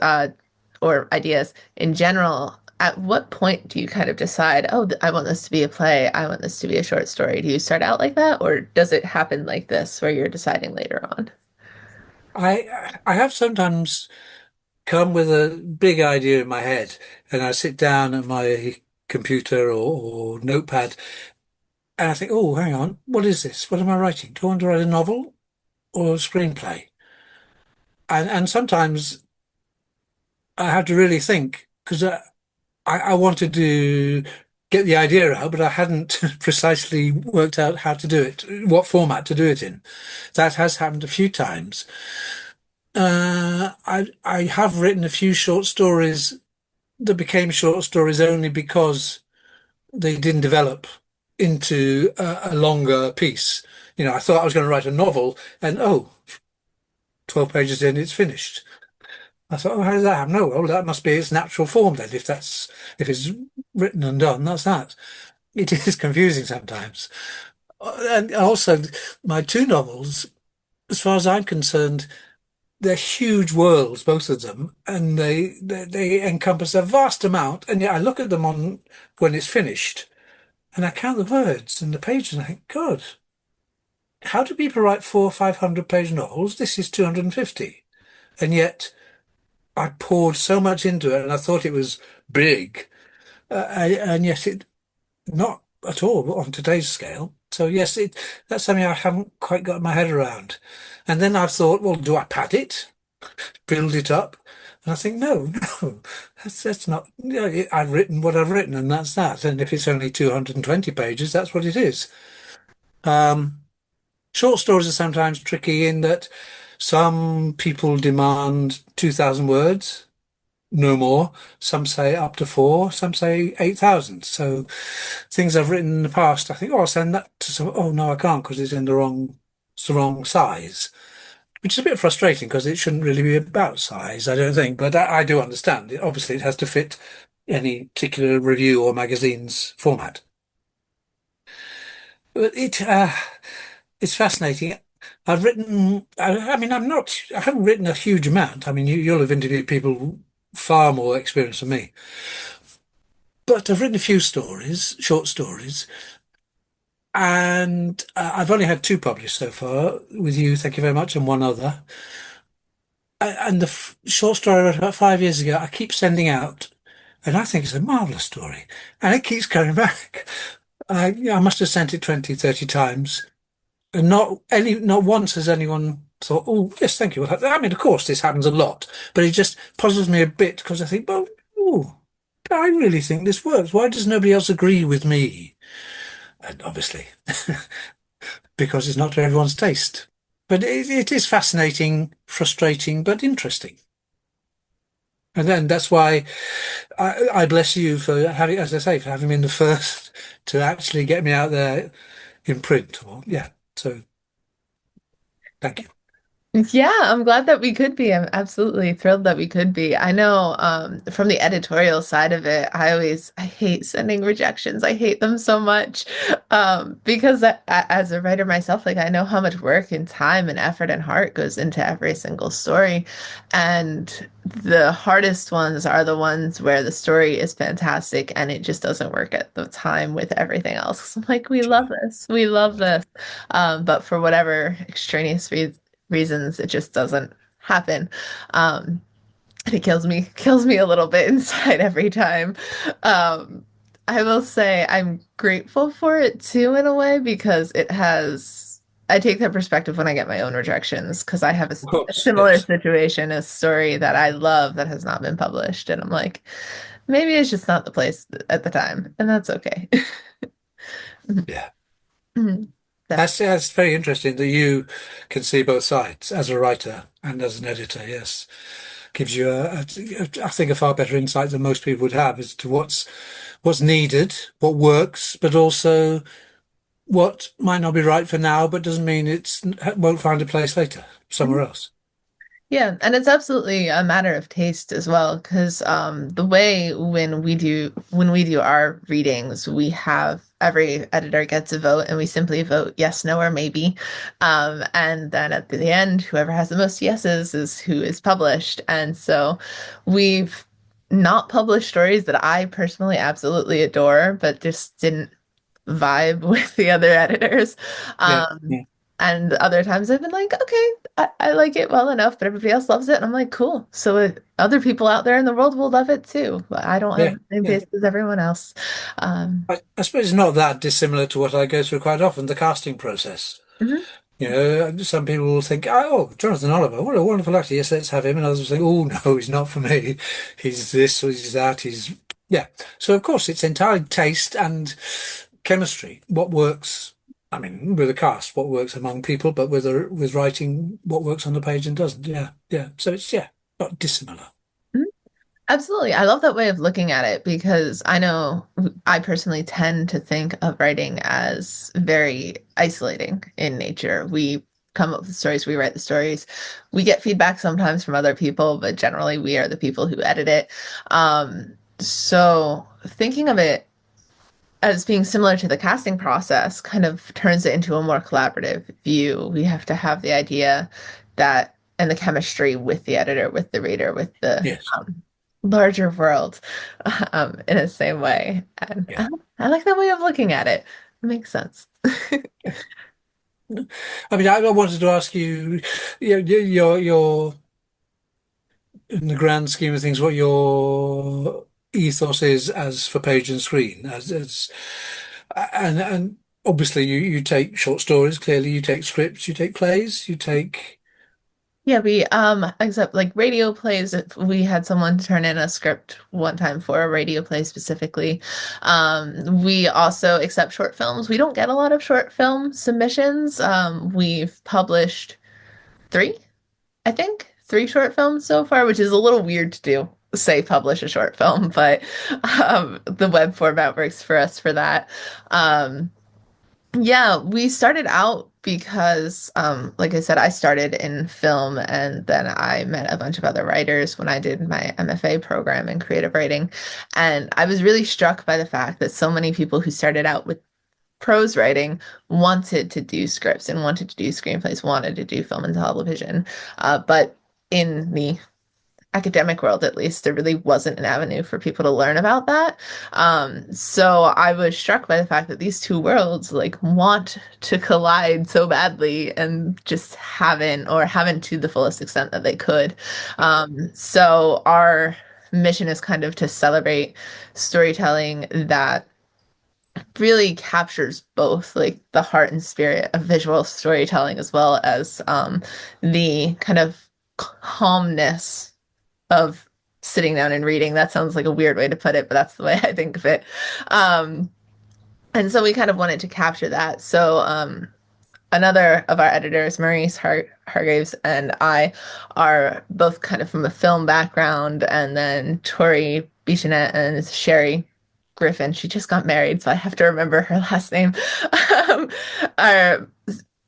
Speaker 2: or ideas in general, at what point do you kind of decide, oh, I want this to be a play, I want this to be a short story? Do you start out like that, or does it happen like this, where you're deciding later on?
Speaker 1: I have sometimes come with a big idea in my head, and I sit down at my computer or notepad, and I think, oh, hang on, what is this? What am I writing? Do I want to write a novel or a screenplay? And sometimes I have to really think, because I wanted to get the idea out, but I hadn't precisely worked out how to do it, what format to do it in. That has happened a few times. I have written a few short stories that became short stories only because they didn't develop into a longer piece. I thought I was going to write a novel, and 12 pages in, it's finished. I thought, oh, how did that happen? No, well, that must be its natural form then. If it's written and done, that's that. It is confusing sometimes. And also, my two novels, as far as I'm concerned, they're huge worlds, both of them, and they encompass a vast amount. And yet I look at them on when it's finished, and I count the words and the pages, and I think, God, how do people write 400 or 500 page novels? This is 250, and yet I poured so much into it, and I thought it was big, and yet it not at all on today's scale. So yes, that's something I haven't quite got my head around. And then I've thought, well, do I pad it, build it up? And I think, no, no, that's not. I've written what I've written, and that's that. And if it's only 220 pages, that's what it is. Um, Short stories are sometimes tricky in that some people demand 2,000 words, no more. Some say up to four, some say 8,000. So things I've written in the past, I think, oh, I'll send that to some. Oh no, I can't because it's the wrong size, which is a bit frustrating because it shouldn't really be about size, I don't think. But I do understand. Obviously, it has to fit any particular review or magazine's format. But it's fascinating. I mean, I haven't written a huge amount. I mean, you'll have interviewed people far more experienced than me. But I've written a few stories, short stories, and I've only had two published so far with you, thank you very much, and one other. And the short story I wrote about 5 years ago, I keep sending out, and I think it's a marvelous story, and it keeps coming back. I must have sent it 20, 30 times, and not once has anyone thought, oh, yes, thank you. I mean, of course, this happens a lot, but it just puzzles me a bit because I think, well, oh, I really think this works. Why does nobody else agree with me? And obviously, because it's not to everyone's taste. But it is fascinating, frustrating, but interesting. And then that's why I bless you for having, as I say, for having been the first to actually get me out there in print. Well, yeah. So thank you.
Speaker 2: Yeah, I'm glad that we could be. I'm absolutely thrilled that we could be. I know from the editorial side of it, I hate sending rejections. I hate them so much because as a writer myself, like I know how much work and time and effort and heart goes into every single story. And the hardest ones are the ones where the story is fantastic and it just doesn't work at the time with everything else. 'Cause I'm like, we love this. We love this. But for whatever extraneous reasons, it just doesn't happen. Um, and it kills me a little bit inside every time. Um, I will say I'm grateful for it too, in a way, because I take that perspective when I get my own rejections, because I have
Speaker 1: Of
Speaker 2: a
Speaker 1: course,
Speaker 2: similar
Speaker 1: yes.
Speaker 2: situation, a story that I love that has not been published. And I'm like, maybe it's just not the place at the time, and that's okay.
Speaker 1: Yeah.
Speaker 2: Definitely.
Speaker 1: That's very interesting that you can see both sides as a writer and as an editor. Yes, gives you I think a far better insight than most people would have as to what's needed, what works, but also what might not be right for now, but doesn't mean it's won't find a place later somewhere else.
Speaker 2: Yeah, and it's absolutely a matter of taste as well, because the way when we do our readings, we have every editor gets a vote, and we simply vote yes, no, or maybe, and then at the end, whoever has the most yeses is who is published. And so, we've not published stories that I personally absolutely adore, but just didn't vibe with the other editors.
Speaker 1: Yeah,
Speaker 2: Um,
Speaker 1: yeah,
Speaker 2: and other times I've been like, okay, I like it well enough, but everybody else loves it. And I'm like, cool. So other people out there in the world will love it too. But I don't have
Speaker 1: yeah,
Speaker 2: the same
Speaker 1: yeah.
Speaker 2: taste as everyone else. Um,
Speaker 1: I suppose it's not that dissimilar to what I go through quite often, the casting process.
Speaker 2: mhm.
Speaker 1: You know, some people will think, oh, Jonathan Oliver, what a wonderful actor. Yes, let's have him. And others will think, oh, no, he's not for me. He's this or he's that. Yeah. So, of course, it's entirely taste and chemistry. What works, I mean, with a cast, what works among people, but with writing, what works on the page and doesn't. Yeah. Yeah. So yeah, not dissimilar.
Speaker 2: Absolutely. I love that way of looking at it because I know I personally tend to think of writing as very isolating in nature. We come up with stories, we write the stories. We get feedback sometimes from other people, but generally we are the people who edit it. So thinking of it as being similar to the casting process kind of turns it into a more collaborative view. We have to have the idea that and the chemistry with the editor, with the reader, with the
Speaker 1: Yes.
Speaker 2: larger world in the same way. And
Speaker 1: Yeah.
Speaker 2: I like that way of looking at it. It makes sense.
Speaker 1: Yeah. I mean, I wanted to ask you, your in the grand scheme of things, what your ethos is as for page and screen, and obviously you take short stories, clearly you take scripts, you take plays, you take
Speaker 2: Yeah, we except like radio plays, if we had someone turn in a script one time for a radio play specifically. We also accept short films. We don't get a lot of short film submissions. We've published three, I think, three short films so far, which is a little weird to do, say publish a short film, but the web format works for us for that. Um, yeah, we started out because, like I said, I started in film and then I met a bunch of other writers when I did my MFA program in creative writing. And I was really struck by the fact that so many people who started out with prose writing wanted to do scripts and wanted to do screenplays, wanted to do film and television. But in the academic world, at least, there really wasn't an avenue for people to learn about that. So I was struck by the fact that these two worlds like want to collide so badly and just haven't to the fullest extent that they could. So our mission is kind of to celebrate storytelling that really captures both like the heart and spirit of visual storytelling as well as the kind of calmness of sitting down and reading. That sounds like a weird way to put it, but that's the way I think of it. Um, and so we kind of wanted to capture that. So another of our editors, Hargraves, and I are both kind of from a film background, and then Tori Bichanet and Sherry Griffin. She just got married, so I have to remember her last name. um, are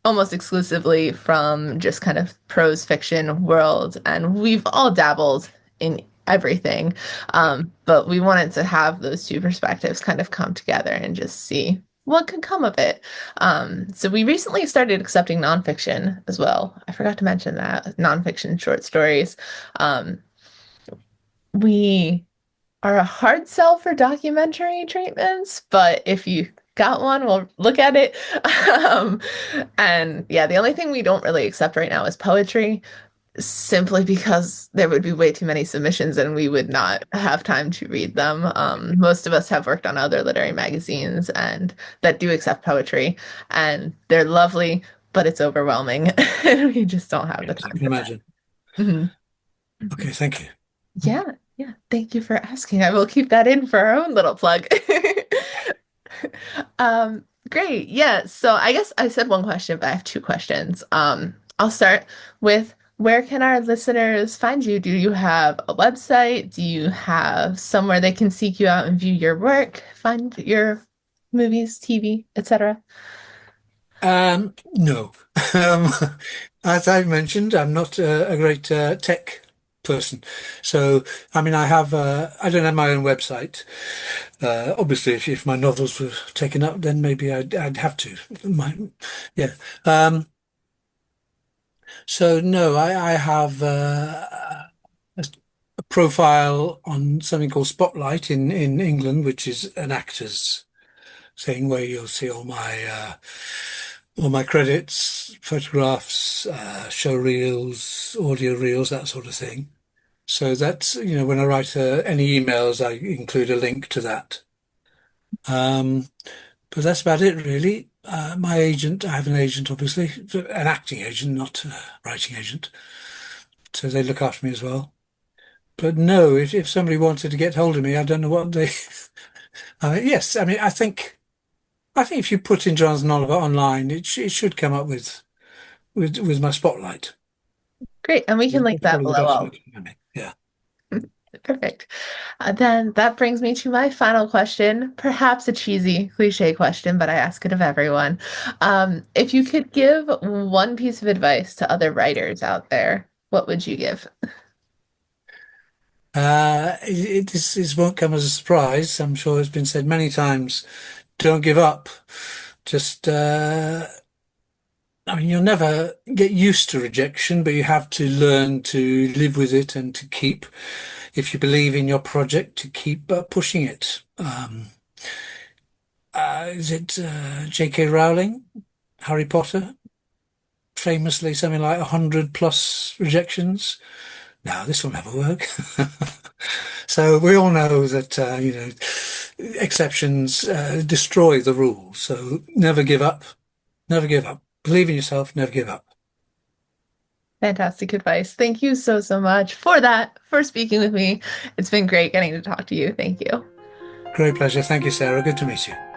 Speaker 2: almost exclusively from just kind of prose fiction world, and we've all dabbled in everything. But we wanted to have those two perspectives kind of come together and just see what could come of it. So we recently started accepting nonfiction as well. I forgot to mention that nonfiction short stories. Um, we are a hard sell for documentary treatments, but if you got one, we'll look at it. Um, and yeah, the only thing we don't really accept right now is poetry, simply because there would be way too many submissions and we would not have time to read them. Most of us have worked on other literary magazines and that do accept poetry, and they're lovely, but it's overwhelming, and we just don't have the
Speaker 1: Yes, I
Speaker 2: time
Speaker 1: can
Speaker 2: for that.
Speaker 1: imagine.
Speaker 2: Mhm.
Speaker 1: Okay, thank you.
Speaker 2: Yeah, yeah. Thank you for asking. I will keep that in for our own little plug. Great. Yeah. So I guess I said one question, but I have two questions. I'll start with, where can our listeners find you? Do you have a website? Do you have somewhere they can seek you out and view your work, find your movies, TV, etc.?
Speaker 1: No. Um, as I've mentioned, I'm not a great tech person. So, I mean, I don't have my own website. Obviously, if my novels were taken up, then maybe I'd have to. Yeah. Um, so no, I have a, a profile on something called Spotlight in England, which is an actor's thing where you'll see all my credits, photographs, show reels, audio reels, that sort of thing. So that's, when I write any emails, I include a link to that. Um, but that's about it, really. My agent, I have an agent, obviously, an acting agent, not a writing agent. So they look after me as well. But no, if somebody wanted to get hold of me, I don't know what they. Yes, I mean, I think if you put in Jonathan Oliver online, it should come up with my spotlight.
Speaker 2: Great. And we can link
Speaker 1: That's
Speaker 2: that
Speaker 1: probably the
Speaker 2: below.
Speaker 1: best way to find me. Yeah.
Speaker 2: Perfect. Then that brings me to my final question, perhaps a cheesy, cliche question, but I ask it of everyone. If you could give one piece of advice to other writers out there, what would you give?
Speaker 1: This won't come as a surprise. I'm sure it's been said many times. Don't give up. Just, I mean, you'll never get used to rejection, but you have to learn to live with it and to keep, if you believe in your project, to keep pushing it. Is it J.K. Rowling, Harry Potter? Famously, something like 100 plus rejections. No, this will never work. So we all know that, exceptions destroy the rule. So never give up. Never give up. Believe in yourself. Never give up.
Speaker 2: Fantastic advice. Thank you so, so much for that, for speaking with me. It's been great getting to talk to you. Thank you.
Speaker 1: Great pleasure. Thank you, Sarah. Good to meet you.